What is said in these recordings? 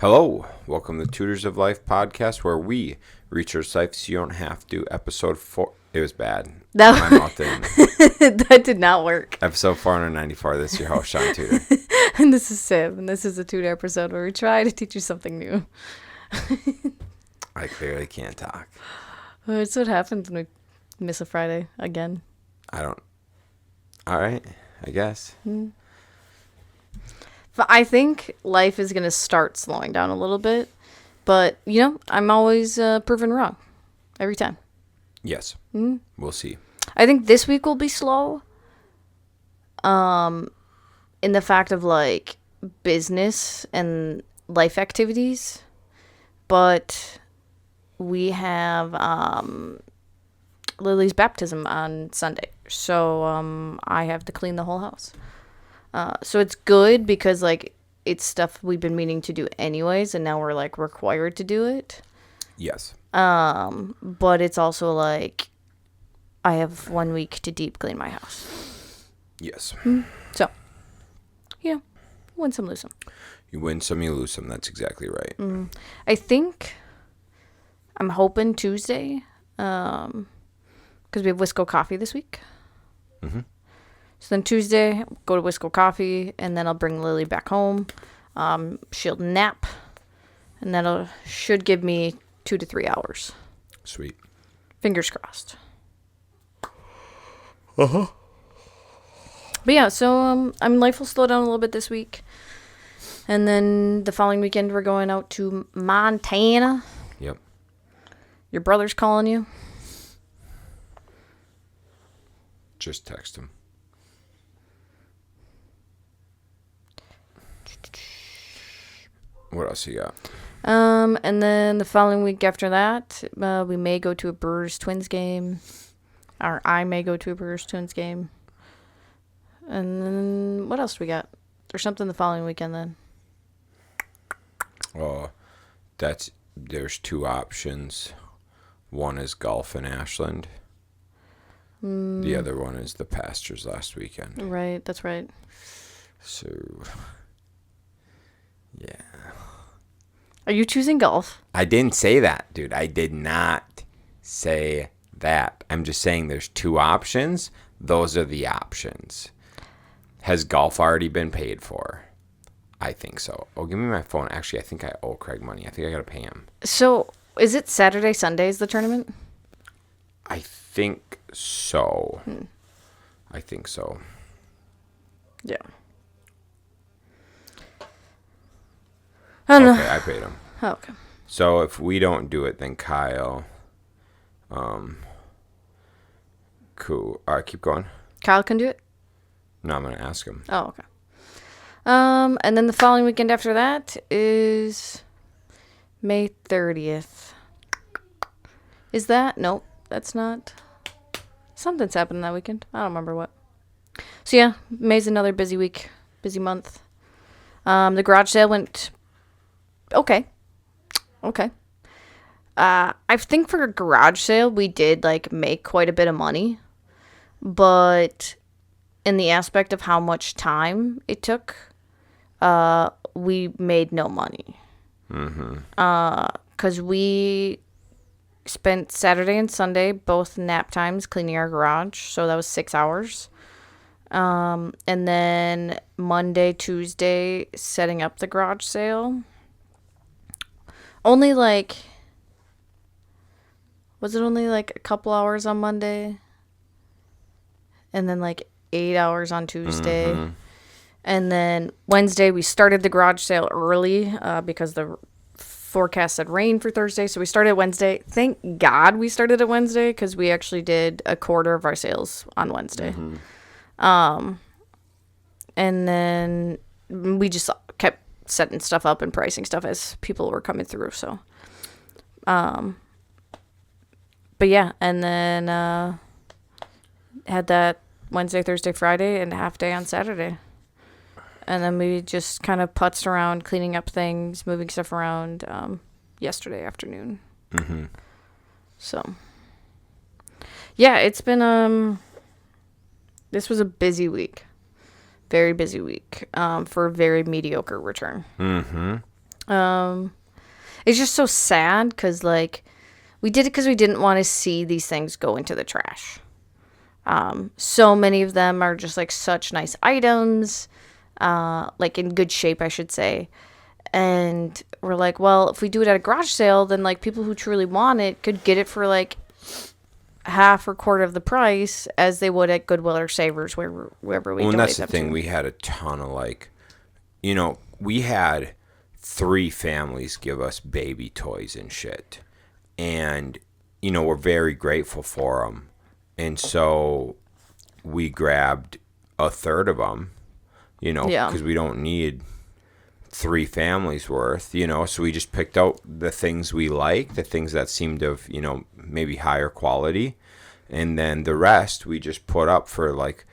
Hello, welcome to Tutors of Life podcast, where we research life so you don't have to. Episode 4. It was bad. My mouth didn't. That did not work. Episode 494. This is your host, Shaun Tutor. And this is Sam, and this is a Tutor episode where we try to teach you something new. I clearly can't talk. That's what happens when we miss a Friday again. All right, I guess. But I think life is going to start slowing down a little bit. But, I'm always proven wrong. Every time. Yes. We'll see. I think this week will be slow. In the fact of, business and life activities. But we have Lily's baptism on Sunday. So I have to clean the whole house. So it's good because, it's stuff we've been meaning to do anyways, and now we're, required to do it. Yes. But it's also, I have 1 week to deep clean my house. Yes. So, win some, lose some. You win some, you lose some. That's exactly right. I think I'm hoping Tuesday, because we have Wisco Coffee this week. Mm-hmm. So then Tuesday, go to Wisco Coffee, and then I'll bring Lily back home. She'll nap, and that should give me 2 to 3 hours. Sweet. Fingers crossed. Uh-huh. But yeah, so life will slow down a little bit this week. And then the following weekend, we're going out to Montana. Yep. Your brother's calling you. Just text him. What else you got? And then the following week after that, we may go to a Brewers Twins game. Or I may go to a Brewers Twins game. And then what else we got? There's something the following weekend then. Oh, there's 2 options. One is golf in Ashland. The other one is the Pastures last weekend. Right, that's right. So, yeah. Are you choosing golf? I didn't say that, dude. I did not say that. I'm just saying there's 2 options. Those are the options. Has golf already been paid for? I think so. Oh, give me my phone. Actually, I think I owe Craig money. I think I got to pay him. So, is it Saturday, Sunday is the tournament? I think so. I think so. Yeah. I don't know. Okay, I paid him. Oh, okay. So if we don't do it, then Kyle. Cool. All right, keep going. Kyle can do it? No, I'm gonna ask him. Oh, okay. And then the following weekend after that is May 30th. Is that? Nope, that's not. Something's happening that weekend. I don't remember what. So yeah, May's another busy week, busy month. The garage sale went okay. I think for a garage sale, we did make quite a bit of money, but in the aspect of how much time it took, we made no money. Because we spent Saturday and Sunday, both nap times, cleaning our garage. So that was 6 hours. And then Monday, Tuesday, setting up the garage sale. Only was it only a couple hours on Monday? And then 8 hours on Tuesday. And then Wednesday, we started the garage sale early because the forecast said rain for Thursday. So we started Wednesday. Thank God we started at Wednesday because we actually did a quarter of our sales on Wednesday. And then we just kept setting stuff up and pricing stuff as people were coming through. So, but yeah, and then had that Wednesday, Thursday, Friday, and a half day on Saturday. And then we just kind of putzed around, cleaning up things, moving stuff around yesterday afternoon. So, yeah, it's been, this was a busy week. Very busy week for a very mediocre return. It's just so sad because, like, we did it because we didn't want to see these things go into the trash. So many of them are just, like, such nice items, like, in good shape, I should say. And we're like, well, if we do it at a garage sale, then, like, people who truly want it could get it for, like, half or quarter of the price as they would at Goodwill or Savers, wherever we donate and that's the them thing. to. We had a ton of, like, we had 3 families give us baby toys and shit. And, we're very grateful for them. And so we grabbed a third of them, because we don't need 3 families worth, so we just picked out the things we like, the things that seemed of, maybe higher quality. And then the rest we just put up for, like,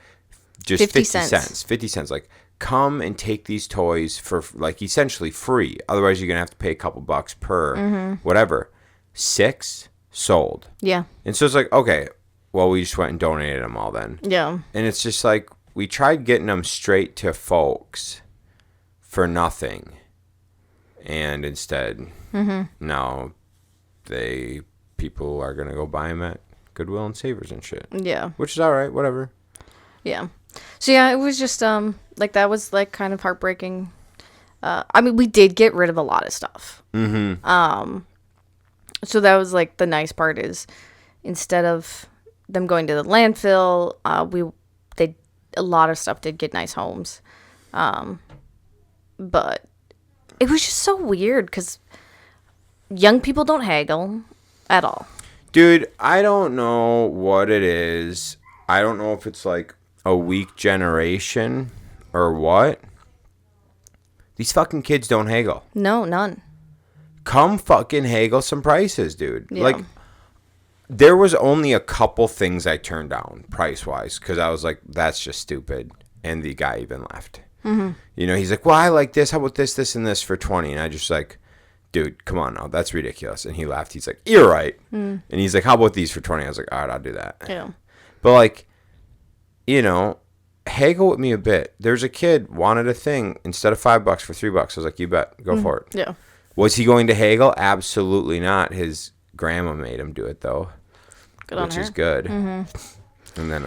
just 50 cents. 50 cents. Like, come and take these toys for, like, essentially free. Otherwise, you're going to have to pay a couple bucks per whatever. 6 sold. Yeah. And so it's like, okay, well, we just went and donated them all then. Yeah. And it's just like, we tried getting them straight to folks for nothing. And instead, now people are going to go buy them at Goodwill and Savers and shit. Yeah. Which is all right, whatever. Yeah. So, yeah, it was just, like, that was, like, kind of heartbreaking. I mean, we did get rid of a lot of stuff. So that was, like, the nice part is instead of them going to the landfill, a lot of stuff did get nice homes. But it was just so weird because young people don't haggle at all. Dude, I don't know what it is. I don't know if it's, like, a weak generation or what. These fucking kids don't haggle. No, none. Come fucking haggle some prices, dude. Yeah. Like, there was only a couple things I turned down price-wise because I was like, that's just stupid. And the guy even left. He's like, well, I like this. How about this, this, and this for 20? And I just like, dude, come on now. That's ridiculous. And he laughed. He's like, you're right. And he's like, how about these for 20? I was like, all right, I'll do that. Yeah. But, like, haggle with me a bit. There's a kid wanted a thing instead of $5 for $3. I was like, you bet, go for it. Yeah. Was he going to haggle? Absolutely not. His grandma made him do it though, which is good. And then,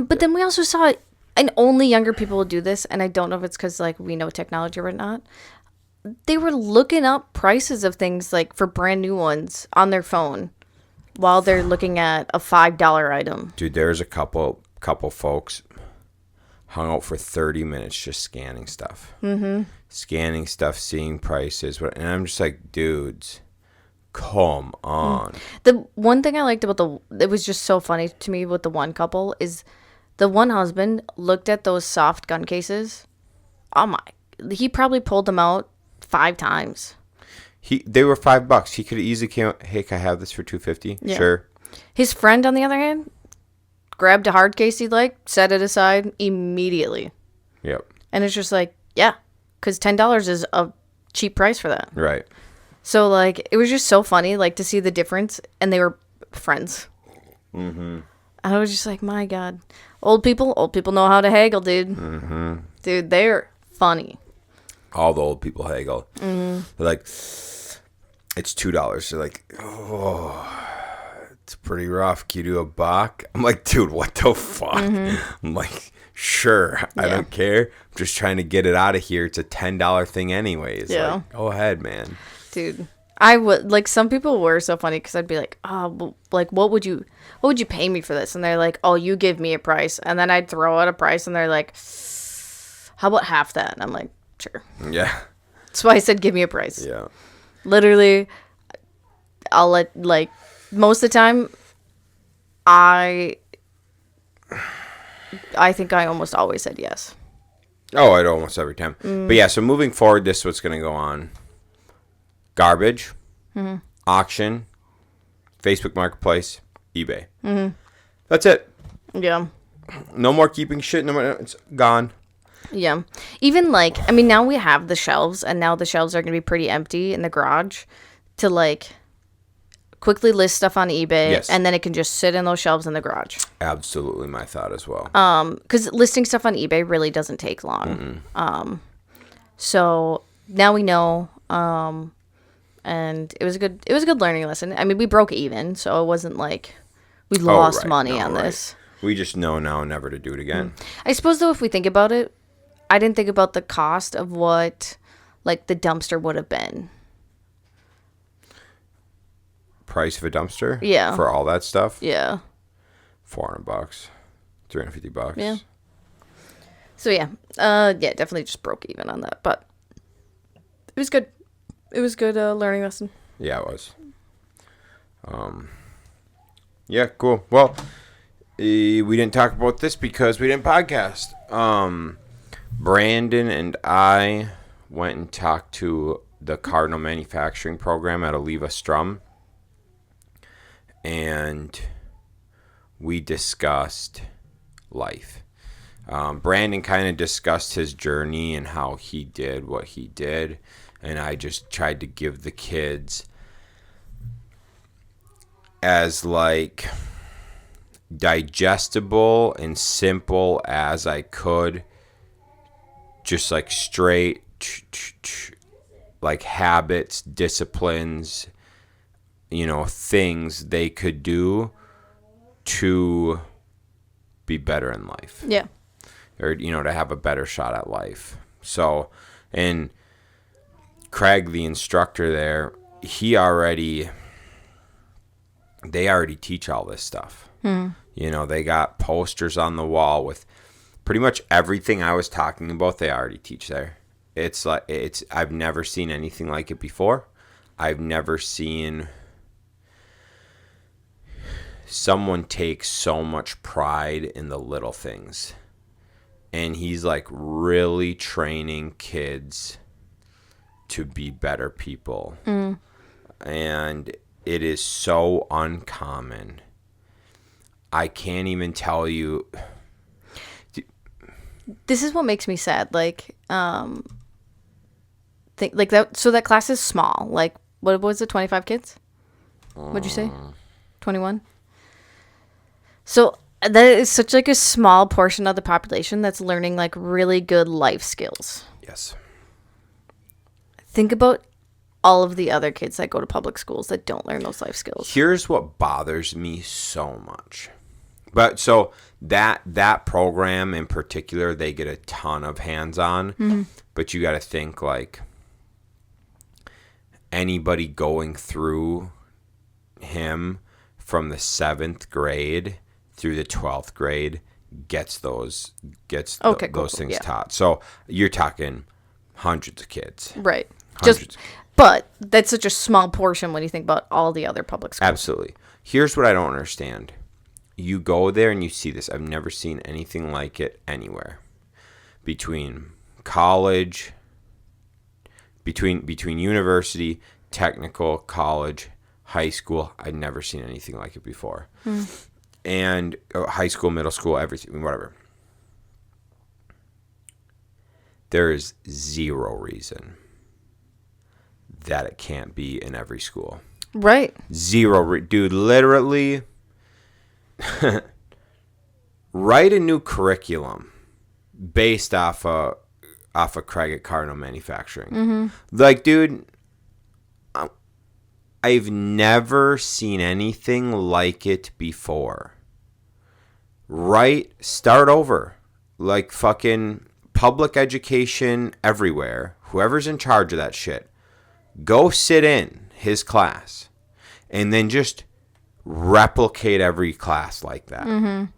but then we also saw, and only younger people will do this, and I don't know if it's because, like, we know technology or not. They were looking up prices of things, like, for brand new ones on their phone while they're looking at a $5 item. Dude, there's a couple folks hung out for 30 minutes just scanning stuff. Scanning stuff, seeing prices. And I'm just like, dudes, come on. The one thing I liked about it was just so funny to me with the one couple is the one husband looked at those soft gun cases. Oh my, he probably pulled them out 5 times. They were $5. He could have easily came out, hey, can I have this for $2.50? Yeah. Sure. His friend, on the other hand, grabbed a hard case he liked, set it aside immediately. Yep. And it's just like, yeah, because $10 is a cheap price for that. Right. So, like, it was just so funny, like, to see the difference. And they were friends. And I was just like, my God. Old people know how to haggle, dude. Dude, they're funny. All the old people haggle. They're like, it's $2. They're like, oh, it's pretty rough. Can you do $1? I'm like, dude, what the fuck? I'm like, sure, I don't care. I'm just trying to get it out of here. It's a $10 thing anyways. Yeah. Like, go ahead, man. Dude, I would, like, some people were so funny because I'd be like, oh, well, like, what would you pay me for this? And they're like, oh, you give me a price. And then I'd throw out a price and they're like, how about half that? And I'm like, sure. Yeah. That's why I said, give me a price. Yeah. Literally, I'll let, like, most of the time, I think I almost always said yes. Oh, I'd almost every time. But yeah, so moving forward, this is what's going to go on. Garbage, auction, Facebook Marketplace, eBay. That's it. Yeah. No more keeping shit. No more. It's gone. Yeah. Even, like, I mean, now we have the shelves, and now the shelves are going to be pretty empty in the garage to, like, quickly list stuff on eBay, Yes. and then it can just sit in those shelves in the garage. Absolutely my thought as well. Because listing stuff on eBay really doesn't take long. So now we know And it was a good learning lesson. I mean, we broke even, so it wasn't like we lost money on this. We just know now never to do it again. I suppose, though, if we think about it, I didn't think about the cost of what, like, the dumpster would have been. Price of a dumpster? Yeah. For all that stuff? Yeah. $400, $350. Yeah. So, yeah. Definitely just broke even on that. But it was good. It was good learning lesson. Yeah, it was. Yeah, cool. Well, we didn't talk about this because we didn't podcast. Brandon and I went and talked to the Cardinal Manufacturing Program at Oliva Strum, and we discussed life. Brandon kind of discussed his journey and how he did what he did, and I just tried to give the kids as, like, digestible and simple as I could, just like straight like habits, disciplines, things they could do to be better in life. Yeah. Or, to have a better shot at life. So, and Craig, the instructor there, they already teach all this stuff. They got posters on the wall with pretty much everything I was talking about. They already teach there. I've never seen anything like it before. I've never seen someone take so much pride in the little things. And he's like really training kids to be better people. And it is so uncommon. I can't even tell you. This is what makes me sad. Like, think like that. So that class is small. Like, what was it? 25 kids? What'd you say? 21. So that is such like a small portion of the population that's learning like really good life skills. Yes. Think about all of the other kids that go to public schools that don't learn those life skills. Here's what bothers me so much. But so that program in particular, they get a ton of hands-on. But you got to think like anybody going through him from the 7th grade through the 12th grade gets those things taught. So you're talking hundreds of kids. Right. Hundreds. But that's such a small portion when you think about all the other public schools. Absolutely. Here's what I don't understand. You go there and you see this. I've never seen anything like it anywhere. Between college, between university, technical, college, high school, I've never seen anything like it before. And high school, middle school, everything, whatever. There is zero reason that it can't be in every school. Right. Dude, literally write a new curriculum based off of Craig at Cardinal Manufacturing. Like, dude, I've never seen anything like it before. Start over. Like fucking public education everywhere. Whoever's in charge of that shit, go sit in his class and then just replicate every class like that.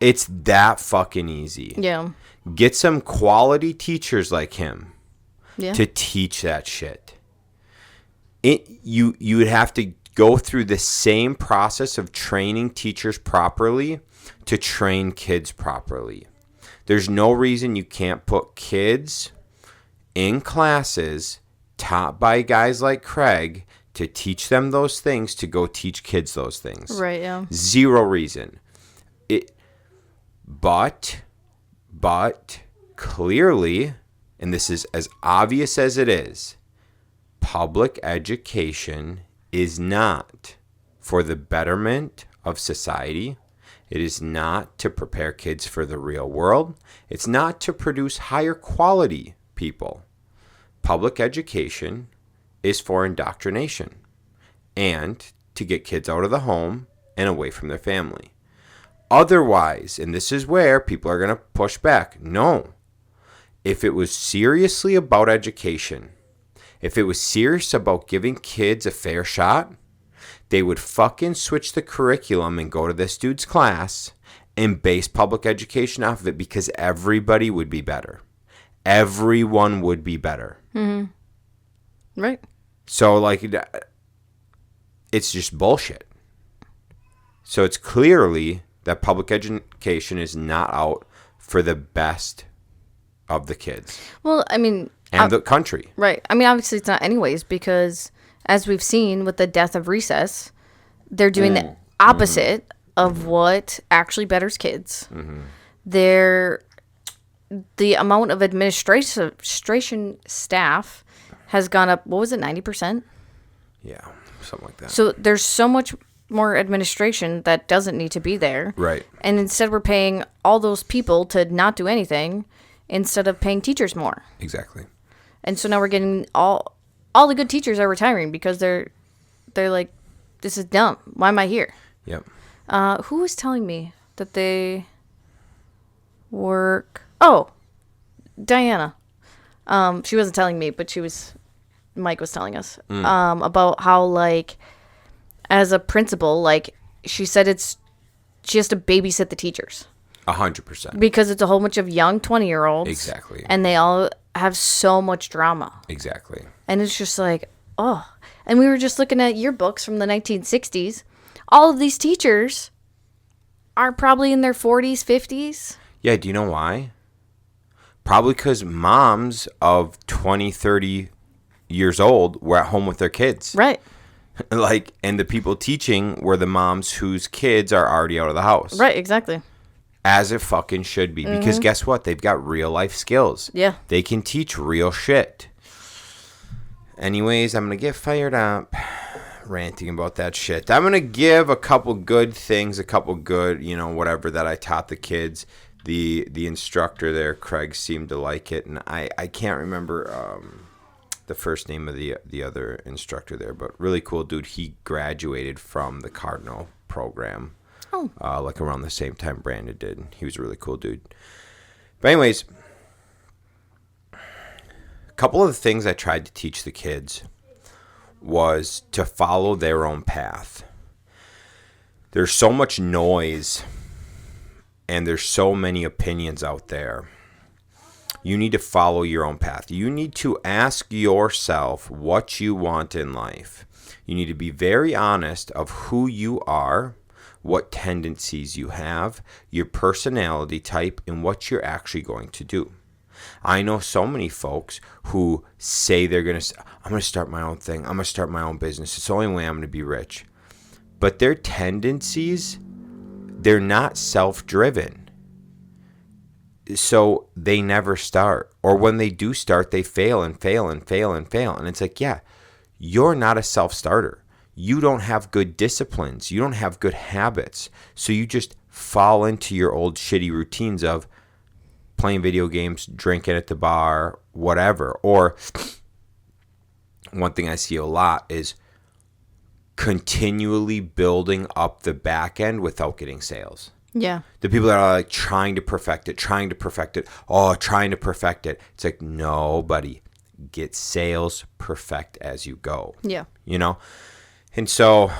It's that fucking easy. Yeah. Get some quality teachers like him to teach that shit. You would have to go through the same process of training teachers properly to train kids properly. There's no reason you can't put kids in classes taught by guys like Craig to teach them those things, to go teach kids those things. Right, yeah. Zero reason. But clearly, and this is as obvious as it is, public education is not for the betterment of society. It is not to prepare kids for the real world. It's not to produce higher quality people. Public education is for indoctrination and to get kids out of the home and away from their family. Otherwise, and this is where people are going to push back, no. If it was seriously about education, if it was serious about giving kids a fair shot, they would fucking switch the curriculum and go to this dude's class and base public education off of it, because everybody would be better. Everyone would be better. Mm-hmm. Right. So, like, it's just bullshit. So it's clearly that public education is not out for the best of the kids. Well, I mean... And the country. Right. I mean, obviously it's not anyways, because as we've seen with the death of recess, they're doing the opposite of what actually betters kids. The amount of administration staff has gone up, what was it, 90%? Yeah, something like that. So there's so much more administration that doesn't need to be there. Right. And instead we're paying all those people to not do anything instead of paying teachers more. Exactly. And so now we're getting all the good teachers are retiring because they're like, this is dumb. Why am I here? Yep. Who was telling me that they work? Oh, Diana. She wasn't telling me, but Mike was telling us about how, like, as a principal, like, she said she has to babysit the teachers. 100%. Because it's a whole bunch of young 20-year-olds. Exactly. And they all have so much drama. Exactly. And it's just like, oh. And we were just looking at yearbooks from the 1960s. All of these teachers are probably in their 40s, 50s. Yeah, do you know why? Probably because moms of 20, 30 years old were at home with their kids. Right. Like, and the people teaching were the moms whose kids are already out of the house. Right, exactly. As it fucking should be. Because guess what? They've got real life skills. Yeah. They can teach real shit. Anyways, I'm going to get fired up ranting about that shit. I'm going to give a couple good things, a couple good, whatever that I taught the kids. The instructor there, Craig, seemed to like it. And I can't remember the first name of the other instructor there, but really cool dude. He graduated from the Cardinal program. Like around the same time Brandon did. He was a really cool dude. But anyways, a couple of the things I tried to teach the kids was to follow their own path. There's so much noise and there's so many opinions out there. You need to follow your own path. You need to ask yourself what you want in life. You need to be very honest of who you are, what tendencies you have, your personality type, and what you're actually going to do. I know so many folks who say I'm going to start my own thing. I'm going to start my own business. It's the only way I'm going to be rich. But their tendencies, they're not self-driven. So they never start. Or when they do start, they fail and fail and fail and fail. And it's like, yeah, you're not a self-starter. You don't have good disciplines. You don't have good habits. So you just fall into your old shitty routines of playing video games, drinking at the bar, whatever. Or one thing I see a lot is continually building up the back end without getting sales. Yeah. The people that are like trying to perfect it. Trying to perfect it. It's like, no, buddy. Get sales, perfect as you go. Yeah. And so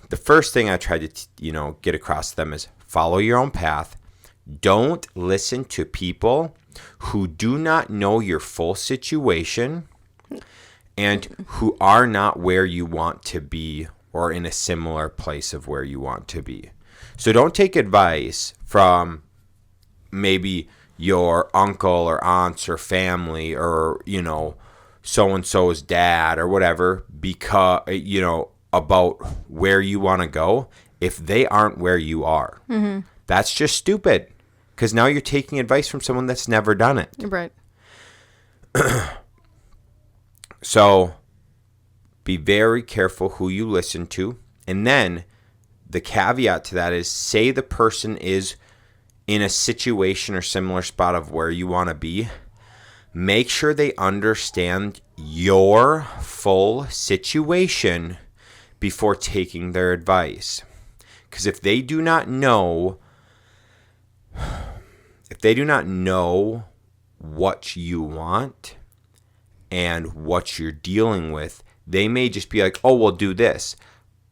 the first thing I tried to, get across to them is follow your own path. Don't listen to people who do not know your full situation and who are not where you want to be or in a similar place of where you want to be. So don't take advice from maybe your uncle or aunts or family or, so-and-so's dad or whatever because, about where you want to go if they aren't where you are. Mm-hmm. That's just stupid because now you're taking advice from someone that's never done it. Right. So be very careful who you listen to. And then the caveat to that is say the person is in a situation or similar spot of where you want to be. Make sure they understand your full situation before taking their advice. Because if they do not know what you want and what you're dealing with, they may just be like, oh, we'll do this.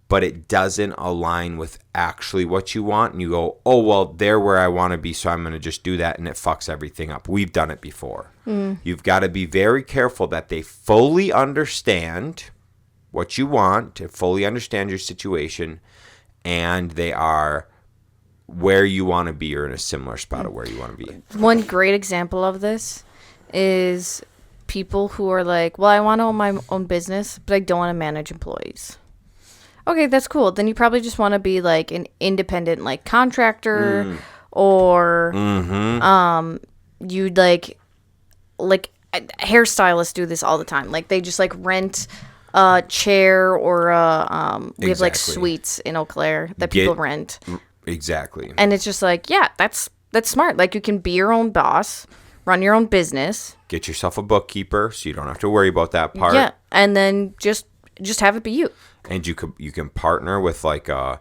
But it doesn't align with actually what you want. And you go, oh, well, they're where I want to be, so I'm going to just do that. And it fucks everything up. We've done it before. You've got to be very careful that they fully understand what you want, to fully understand your situation, and they are where you want to be or in a similar spot of where you want to be. One great example of this is people who are like, well, I want to own my own business, but I don't want to manage employees. Okay, that's cool. Then you probably just want to be like an independent like contractor or you'd like hairstylists do this all the time. Like they just like rent a chair or we have like suites in Eau Claire that people rent. Exactly. And it's just like, yeah, that's smart. Like you can be your own boss, run your own business. Get yourself a bookkeeper so you don't have to worry about that part. Yeah, and then just have it be you. And you can partner with like a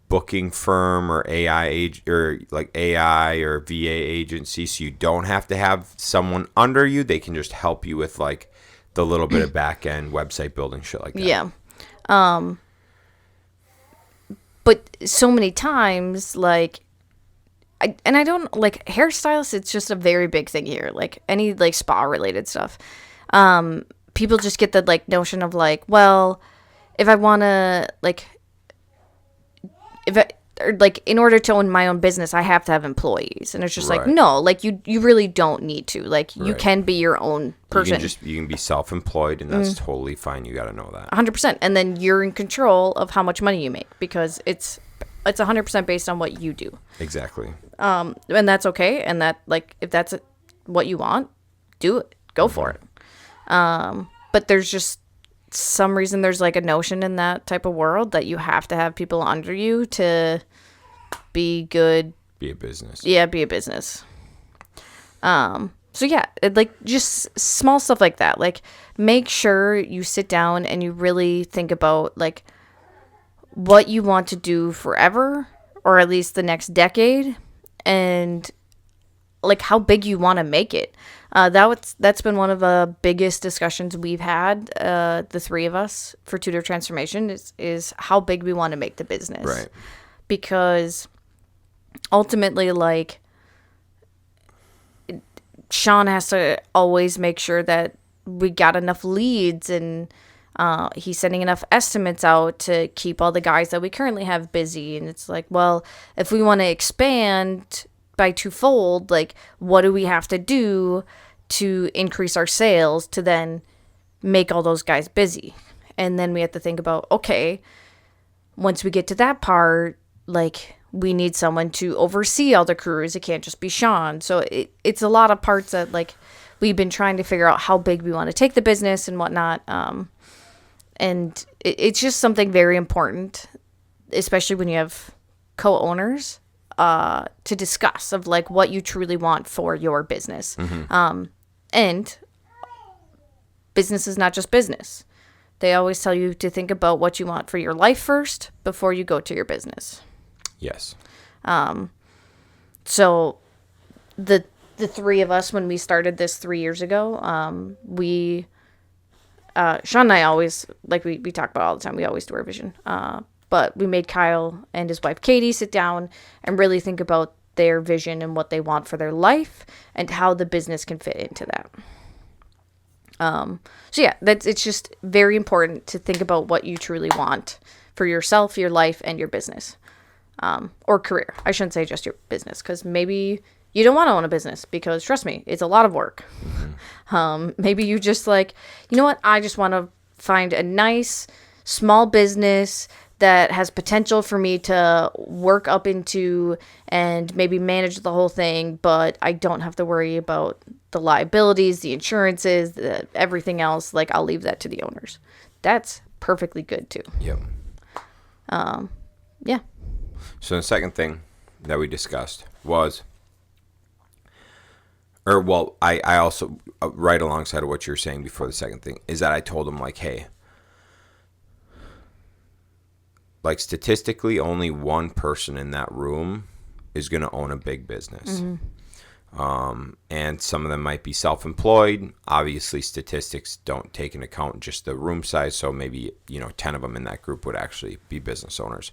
booking firm or AI or VA agency, so you don't have to have someone under you. They can just help you with like the little bit of back end website building shit like that. Yeah. But so many times, like, I don't like hairstylists. It's just a very big thing here. Like any like spa related stuff. People just get the like notion of like, well, if I want to in order to own my own business, I have to have employees. And it's just like, no, like you really don't need to. Like you can be your own person. You can be self-employed, and that's totally fine. You got to know that. 100%. And then you're in control of how much money you make because it's 100% based on what you do. Exactly. And that's okay. And that like if that's what you want, do it. Go for it. But there's just some reason there's like a notion in that type of world that you have to have people under you to be good. Be a business. Yeah, be a business. So yeah, like just small stuff like that. Like make sure you sit down and you really think about like what you want to do forever or at least the next decade and like how big you want to make it. That's been one of the biggest discussions we've had, the three of us for Tutor Transformation is how big we want to make the business. Right. Because ultimately, like, Shaun has to always make sure that we got enough leads and he's sending enough estimates out to keep all the guys that we currently have busy. And it's like, well, if we want to expand by twofold, like what do we have to do to increase our sales to then make all those guys busy? And then we have to think about, okay, once we get to that part, like we need someone to oversee all the crews. It can't just be Shaun. So it's a lot of parts that like we've been trying to figure out how big we want to take the business and whatnot. And it's just something very important, especially when you have co-owners, to discuss of like what you truly want for your business. And business is not just business. They always tell you to think about what you want for your life first before you go to your business. Yes. So the three of us, when we started this 3 years ago, Shaun and I always, like we talk about all the time, we always do our vision. But we made Kyle and his wife Katie sit down and really think about their vision and what they want for their life and how the business can fit into that. So yeah, it's just very important to think about what you truly want for yourself, your life, and your business. Or career. I shouldn't say just your business, because maybe you don't want to own a business because, trust me, it's a lot of work. Maybe you just like, you know what? I just want to find a nice small business that has potential for me to work up into and maybe manage the whole thing, but I don't have to worry about the liabilities, the insurances, everything else. Like, I'll leave that to the owners. That's perfectly good too. Yep. Yeah. So the second thing that we discussed was or well, I also, right alongside of what you're saying before the second thing, is that I told him, like, hey, like, statistically, only one person in that room is going to own a big business. And some of them might be self-employed. Obviously, statistics don't take into account just the room size. So maybe, 10 of them in that group would actually be business owners.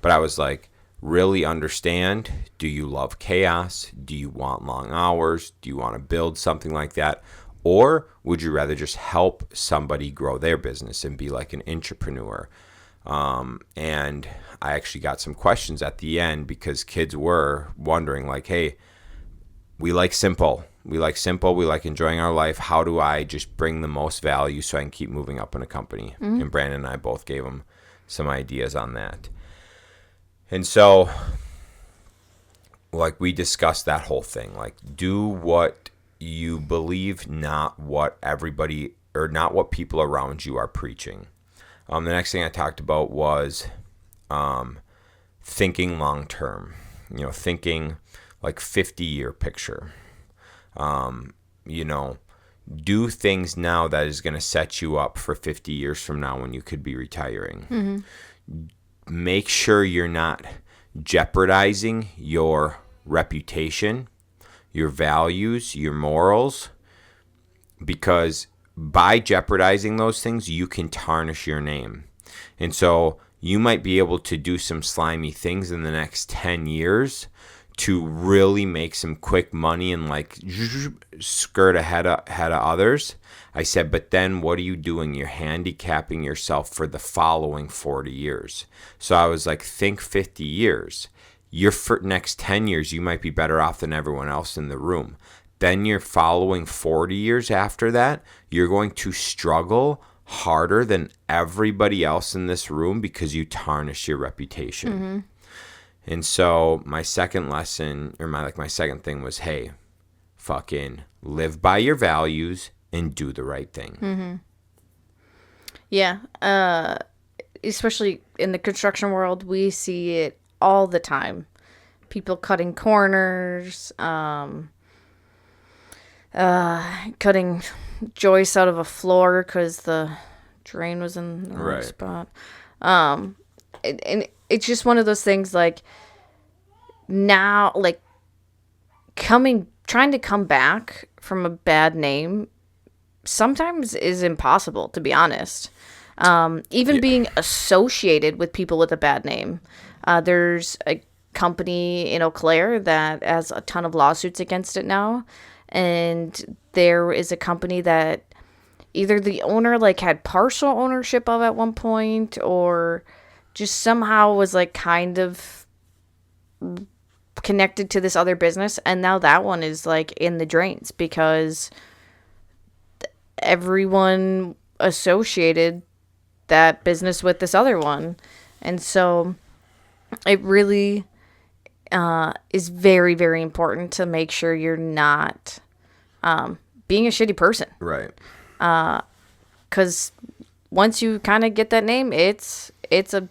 But I was like, really understand, do you love chaos? Do you want long hours? Do you want to build something like that? Or would you rather just help somebody grow their business and be like an entrepreneur? And I actually got some questions at the end because kids were wondering, like, hey, we like simple. We like enjoying our life. How do I just bring the most value so I can keep moving up in a company? And Brandon and I both gave them some ideas on that. And so, like, we discussed that whole thing. Like, do what you believe, not what everybody or not what people around you are preaching. The next thing I talked about was thinking long term, thinking like 50-year picture. Do things now that is going to set you up for 50 years from now when you could be retiring. Make sure you're not jeopardizing your reputation, your values, your morals, because by jeopardizing those things, you can tarnish your name. And so you might be able to do some slimy things in the next 10 years to really make some quick money and like skirt ahead of others. I said, but then what are you doing? You're handicapping yourself for the following 40 years. So I was like, think 50 years. Your next 10 years, you might be better off than everyone else in the room. Then your following 40 years after that, you're going to struggle harder than everybody else in this room because you tarnish your reputation. And so my second lesson, or my second thing was, hey, fucking live by your values and do the right thing. Yeah. Especially in the construction world, we see it all the time. People cutting corners, cutting joists out of a floor because the drain was in the wrong spot. And it's just one of those things, like, now, like, trying to come back from a bad name sometimes is impossible, to be honest. Even being associated with people with a bad name. There's a company in Eau Claire that has a ton of lawsuits against it now. And there is a company that either the owner, like, had partial ownership of at one point, or just somehow was, like, kind of connected to this other business. And now that one is, like, in the drains because everyone associated that business with this other one. And so it really is very, very important to make sure you're not being a shitty person. Right. Because once you kind of get that name, it's a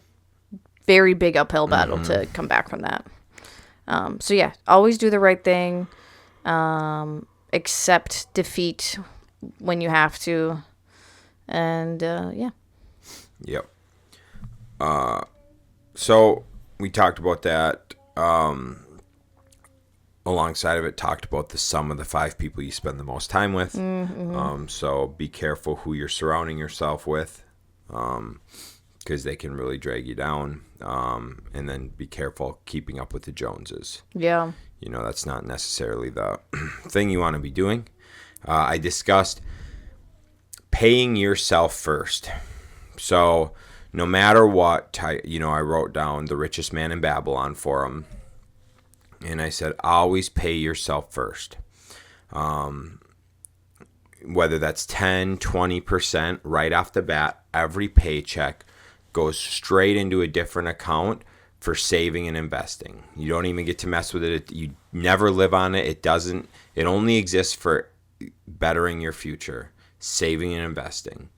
very big uphill battle to come back from that. So yeah, always do the right thing. Accept defeat when you have to. And yeah. Yep. So we talked about that. Alongside of it, talked about the sum of the 5 people you spend the most time with. So be careful who you're surrounding yourself with, because they can really drag you down. And then be careful keeping up with the Joneses. Yeah. That's not necessarily the thing you want to be doing. I discussed paying yourself first. So no matter what, I wrote down the richest man in Babylon for him. And I said, always pay yourself first. Whether that's 10, 20% right off the bat, every paycheck goes straight into a different account for saving and investing. You don't even get to mess with it. You never live on it. It only exists for bettering your future, saving and investing.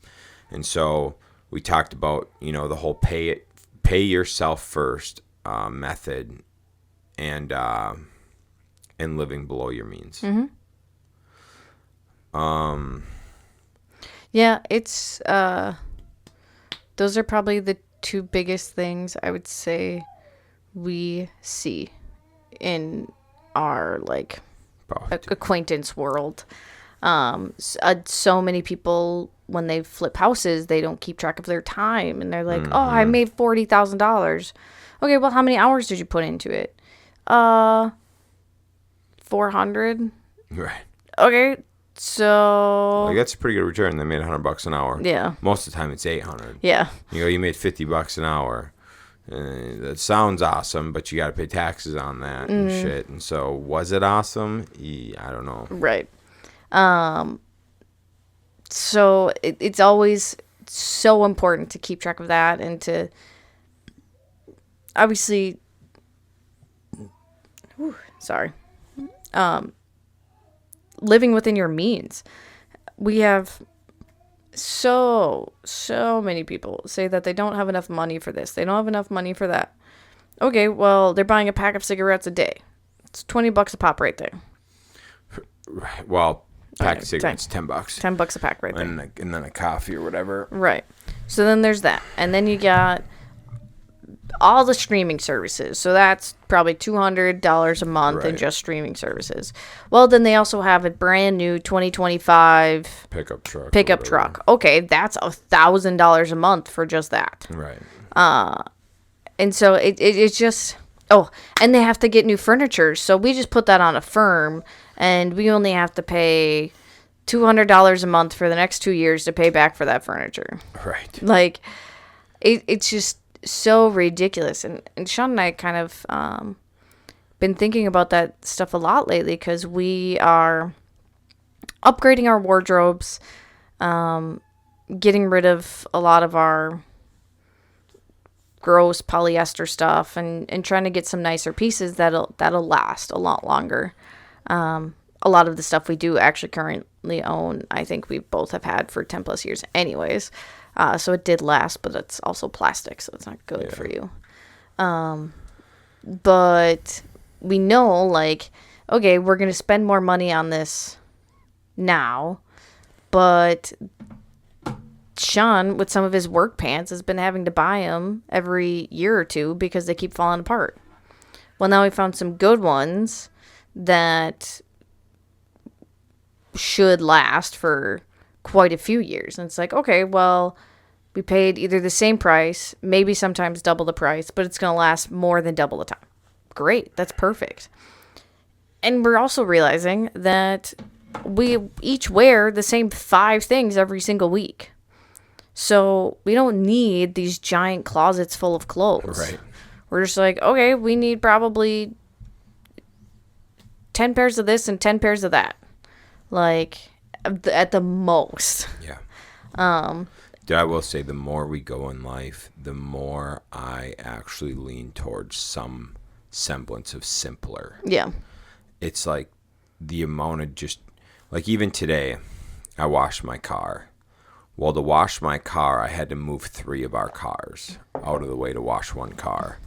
And so we talked about, the whole pay yourself first method and living below your means. Yeah, it's those are probably the two biggest things I would say we see in our like acquaintance world. So many people when they flip houses, they don't keep track of their time, and they're like, "Oh, I made $40,000." Okay, well, how many hours did you put into it? 400. Right. Okay, so Like, that's a pretty good return. They made $100 an hour. yeah, Most of the time, it's 800. yeah, You made $50 an hour. That sounds awesome, but you got to pay taxes on that and shit. And so, was it awesome? I don't know. right. So it's always so important to keep track of that and to obviously, sorry, living within your means. We have so many people say that they don't have enough money for this. They don't have enough money for that. Okay, well, they're buying a pack of cigarettes a day. It's $20 a pop right there. Right. Well, pack Okay, of cigarettes, $10. $10 a pack right there. And then a coffee or whatever. Right. So then there's that. And then you got all the streaming services. So that's probably $200 a month in Right. just streaming services. Well, then they also have a brand new 2025 Pickup truck. or pickup whatever. truck. Okay, that's $1,000 a month for just that. Right. And so it's just, oh, and they have to get new furniture. So we just put that on a firm, and we only have to pay $200 a month for the next 2 years to pay back for that furniture. Right. Like, it's just so ridiculous. And Shaun and I kind of been thinking about that stuff a lot lately because we are upgrading our wardrobes, getting rid of a lot of our gross polyester stuff and trying to get some nicer pieces that'll last a lot longer. A lot of the stuff we do actually currently own, I think we both have had for 10 plus years anyways. So it did last, but it's also plastic, so it's not good for you. But we know, like, okay, we're going to spend more money on this now, but Shaun, with some of his work pants, has been having to buy them every year or two because they keep falling apart. Well, now we found some good ones that should last for quite a few years. And it's like, okay, well, we paid either the same price, maybe sometimes double the price, but it's going to last more than double the time. Great. That's perfect. And we're also realizing that we each wear the same 5 things every single week. So we don't need these giant closets full of clothes. Right. We're just like, okay, we need probably 10 pairs of this and 10 pairs of that. Like, at the most. Yeah. Dude, I will say the more we go in life, the more I actually lean towards some semblance of simpler. Yeah. It's like the amount of just, like even today, I washed my car. Well, to wash my car, I had to move 3 of our cars out of the way to wash one car.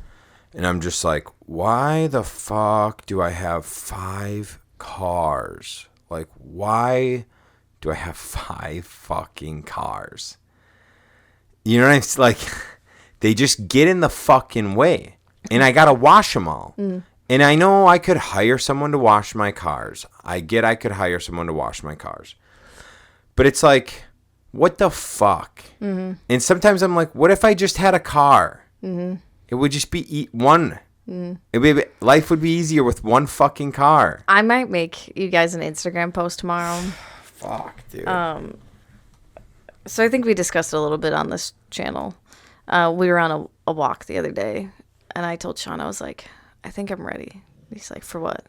And I'm just like, why the fuck do I have 5 cars? Like, why do I have 5 fucking cars? You know what I'm saying? Like, they just get in the fucking way. And I got to wash them all. And I know I could hire someone to wash my cars. I could hire someone to wash my cars. But it's like, what the fuck? And sometimes I'm like, what if I just had a car? It would just be one. Life would be easier with one fucking car. I might make you guys an Instagram post tomorrow. Fuck, dude. So I think we discussed it a little bit on this channel. We were on a walk the other day, and I told Shaun, I was like, I think I'm ready. He's like, for what?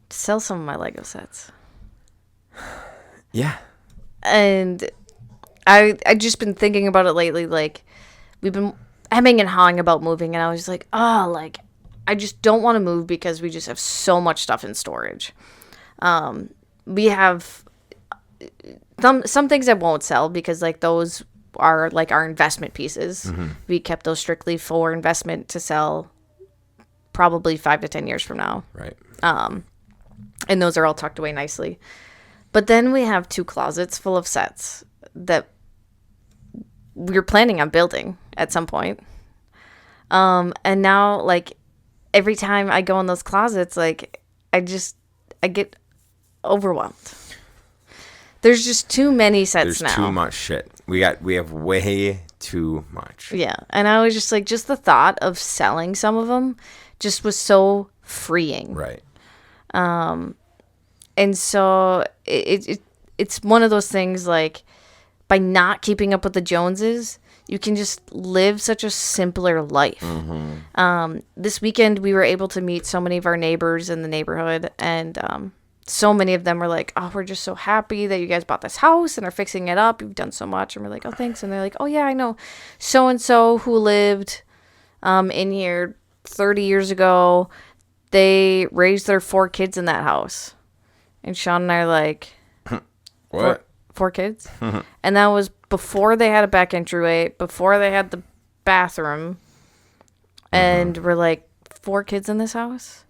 To sell some of my Lego sets. Yeah. And I just been thinking about it lately. Like, we've been hemming and hawing about moving, and I was just like, oh, like, I just don't want to move because we just have so much stuff in storage. We have some things I won't sell because, like, those are, like, our investment pieces. We kept those strictly for investment to sell probably 5 to 10 years from now. Right. And those are all tucked away nicely. But then we have 2 closets full of sets that we're planning on building at some point. And now, like, every time I go in those closets, like, I get overwhelmed. There's just too many sets now. There's too much shit. We have way too much. Yeah. And I was just like, just the thought of selling some of them just was so freeing. Right. And so it's one of those things, like, by not keeping up with the Joneses, you can just live such a simpler life. Mm-hmm. This weekend, we were able to meet so many of our neighbors in the neighborhood, and so many of them were like, oh, we're just so happy that you guys bought this house and are fixing it up. You've done so much. And we're like, oh, thanks. And they're like, oh, yeah, I know so-and-so who lived in here 30 years ago. They raised their 4 kids in that house. And Shaun and I are like, What? 4 kids? And that was before they had a back entryway, before they had the bathroom. And we're like, 4 kids in this house?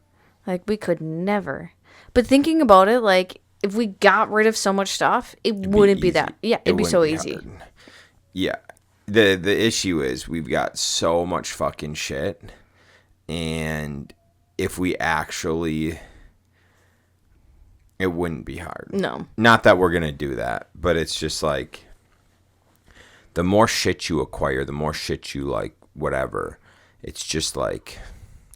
Like, we could never. But thinking about it, like, if we got rid of so much stuff, it wouldn't be that. Yeah, it'd be so easy. Hard. Yeah. The issue is we've got so much fucking shit. And if we actually... It wouldn't be hard. No. Not that we're going to do that, but it's just like the more shit you acquire, the more shit you like, whatever, it's just like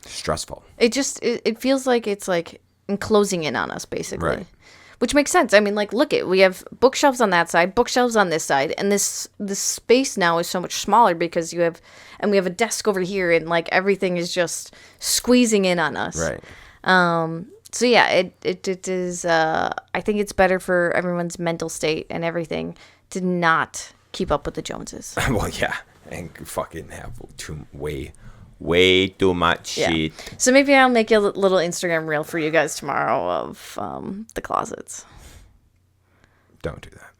stressful. It feels like it's like enclosing in on us, basically. Right. Which makes sense. I mean, like, look we have bookshelves on that side, bookshelves on this side, and this space now is so much smaller because we have a desk over here, and like everything is just squeezing in on us. Right. So yeah, it is. I think it's better for everyone's mental state and everything to not keep up with the Joneses. Well, yeah, and fucking have way too much shit. So maybe I'll make a little Instagram reel for you guys tomorrow of the closets. Don't do that.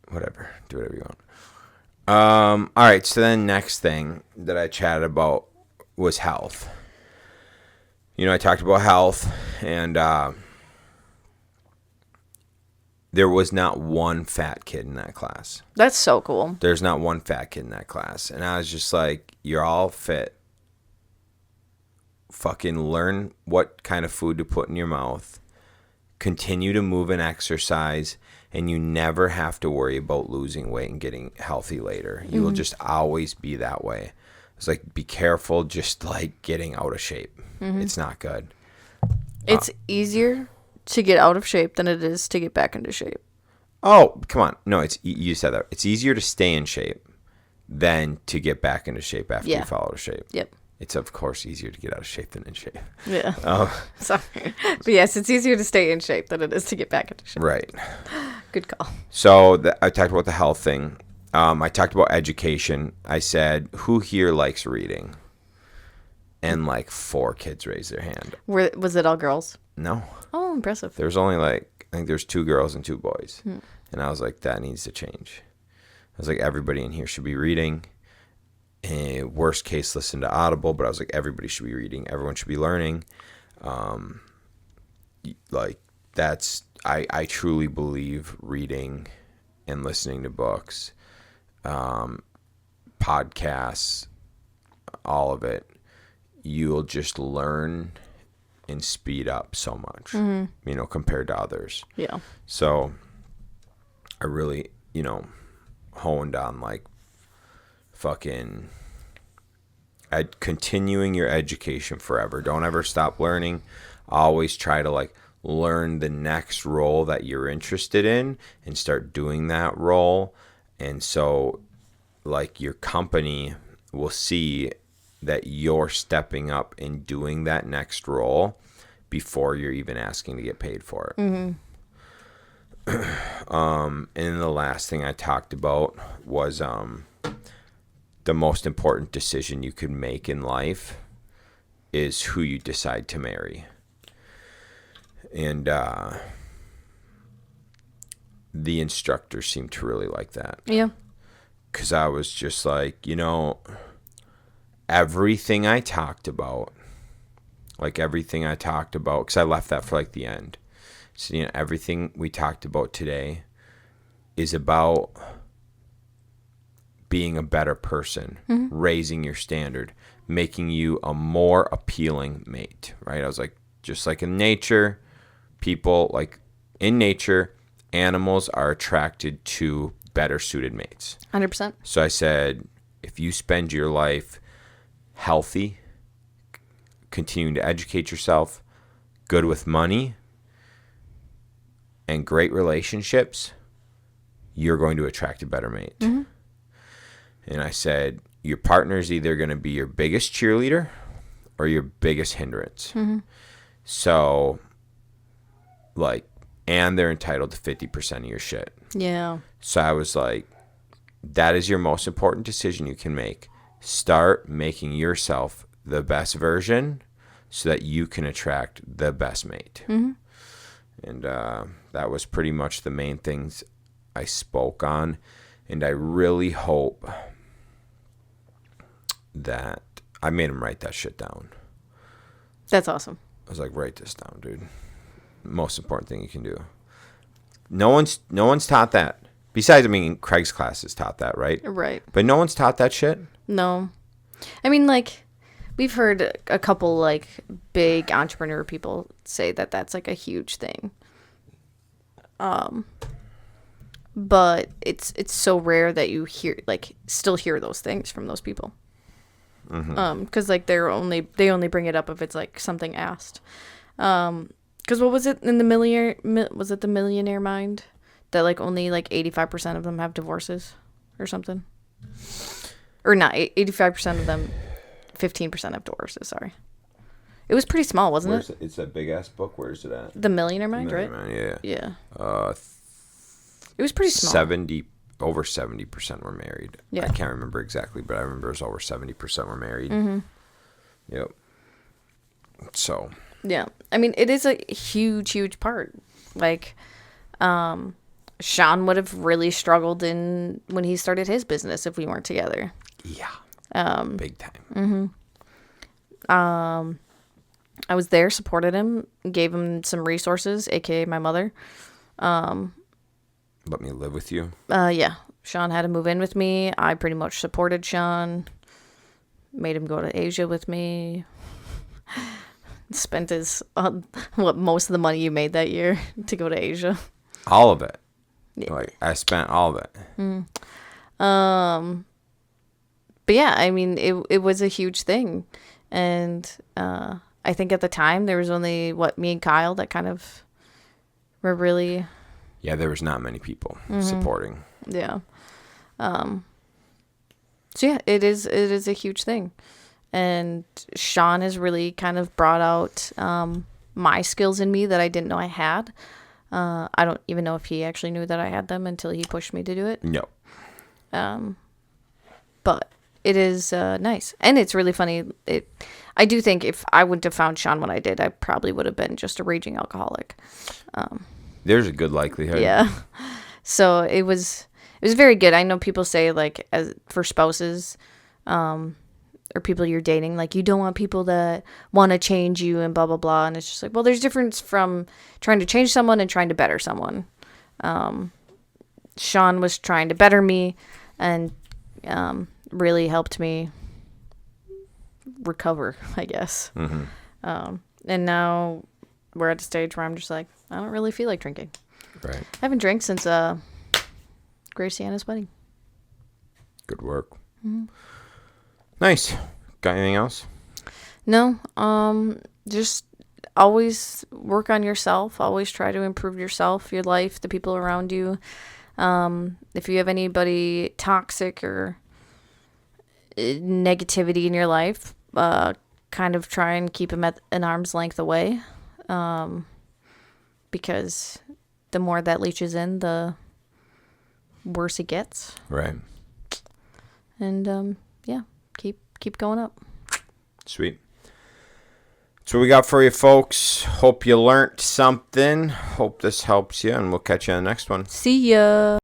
Whatever, do whatever you want. All right. So then, next thing that I chatted about was health. You know, I talked about health, and there was not one fat kid in that class. That's so cool. There's not one fat kid in that class. And I was just like, you're all fit. Fucking learn what kind of food to put in your mouth. Continue to move and exercise, and you never have to worry about losing weight and getting healthy later. You will just always be that way. It's like, be careful just like getting out of shape. It's not good. It's easier to get out of shape than it is to get back into shape. Oh, come on. No, you said that. It's easier to stay in shape than to get back into shape after you fall out of shape. Yep. It's, of course, easier to get out of shape than in shape. Yeah. Sorry. But yes, it's easier to stay in shape than it is to get back into shape. Right. Good call. So I talked about the health thing. I talked about education. I said, who here likes reading? And like 4 kids raised their hand. Was it all girls? No. Oh, impressive. There's only I think there's 2 girls and 2 boys. And I was like, that needs to change. I was like, everybody in here should be reading. And worst case, listen to Audible. But I was like, everybody should be reading. Everyone should be learning. Like, that's, I truly believe reading and listening to books, podcasts, all of it, you'll just learn and speed up so much, you know, compared to others. Yeah. So I really, you know, honed on like fucking continuing your education forever. Don't ever stop learning. Always try to like learn the next role that you're interested in and start doing that role. And so like your company will see that you're stepping up and doing that next role before you're even asking to get paid for it. And then the last thing I talked about was the most important decision you could make in life is who you decide to marry. And the instructors seemed to really like that. Yeah. Because I was just like, you know, everything I talked about, because I left that for like the end. So, everything we talked about today is about being a better person, raising your standard, making you a more appealing mate, right? I was like, just like in nature, people, like in nature, animals are attracted to better suited mates. 100%. So I said, if you spend your life healthy, continuing to educate yourself, good with money, and great relationships, you're going to attract a better mate. And I said, your partner is either going to be your biggest cheerleader or your biggest hindrance. So, and they're entitled to 50% of your shit. Yeah. So I was like, that is your most important decision you can make. Start making yourself the best version so that you can attract the best mate. And that was pretty much the main things I spoke on. And I really hope that I made him write that shit down. That's awesome. I was like, write this down, dude. Most important thing you can do. No one's taught that. Besides, I mean, Craig's class has taught that, right? Right. But no one's taught that shit? No. I mean, like, we've heard a couple, like, big entrepreneur people say that that's, like, a huge thing. But it's so rare that you still hear those things from those people. Because, like, they only bring it up if it's, like, something asked. Because what was it in the Millionaire Mind? That, like, only, like, 85% of them have divorces or something? Or not, 85% of them, 15% have divorces, sorry. It was pretty small, wasn't it? It's a big-ass book. Where is it at? The Millionaire Mind, right? Mind, yeah. Yeah. It was pretty small. Over 70% were married. Yeah. I can't remember exactly, but I remember it was over 70% were married. Yep. So. Yeah. I mean, it is a huge, huge part. Like, Shaun would have really struggled when he started his business if we weren't together. Yeah. Big time. I was there, supported him, gave him some resources, aka my mother. Let me live with you. Yeah. Shaun had to move in with me. I pretty much supported Shaun. Made him go to Asia with me. Spent his most of the money you made that year to go to Asia. All of it. Yeah. Like, I spent all of it. But yeah, I mean, it was a huge thing. And I think at the time there was only, me and Kyle that kind of were really... Yeah, there was not many people supporting. Yeah. So yeah, it is a huge thing. And Shaun has really kind of brought out my skills in me that I didn't know I had. I don't even know if he actually knew that I had them until he pushed me to do it. No. But it is nice. And it's really funny. I do think if I wouldn't have found Shaun when I did, I probably would have been just a raging alcoholic. There's a good likelihood. Yeah. So it was very good. I know people say, like, as for spouses, or people you're dating, like, you don't want people that want to change you and blah, blah, blah. And it's just like, well, there's difference from trying to change someone and trying to better someone. Shaun was trying to better me and really helped me recover, I guess. And now we're at the stage where I'm just like, I don't really feel like drinking. Right. I haven't drank since Gracie Anna's wedding. Good work. Nice. Got anything else? No. Just always work on yourself. Always try to improve yourself, your life, the people around you. If you have anybody toxic or negativity in your life, kind of try and keep them at an arm's length away. Because the more that leaches in, the worse it gets. Right. And yeah, keep going up. Sweet. That's what we got for you, folks. Hope you learned something. Hope this helps you, and we'll catch you on the next one. See ya.